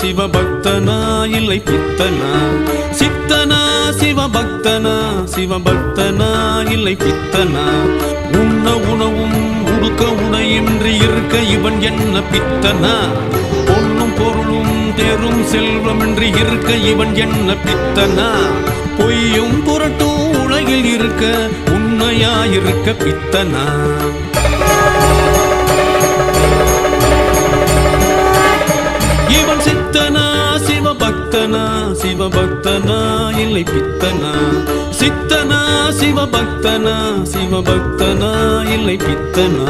சிவபக்தனா இல்லை பித்தனா? சித்தனா சிவபக்தனா, சிவபக்தனா இல்லை பித்தனா? உண்ண உணவும் உடுக்க உடையின்றி இருக்க இவன் என்ன பித்தனா? பொன்னும் பொருளும் தேரும் செல்வமின்றி இருக்க இவன் என்ன பித்தனா? பொய்யும் புரட்டும் உலகில் இருக்க உண்மையாயிருக்க பித்தனா? இவன் சித்தனா சிவபக்தனா, சிவபக்தனா இல்லை பித்தனா? சித்தனா சிவபக்தனா, சிவபக்தனா இல்லை பித்தனா?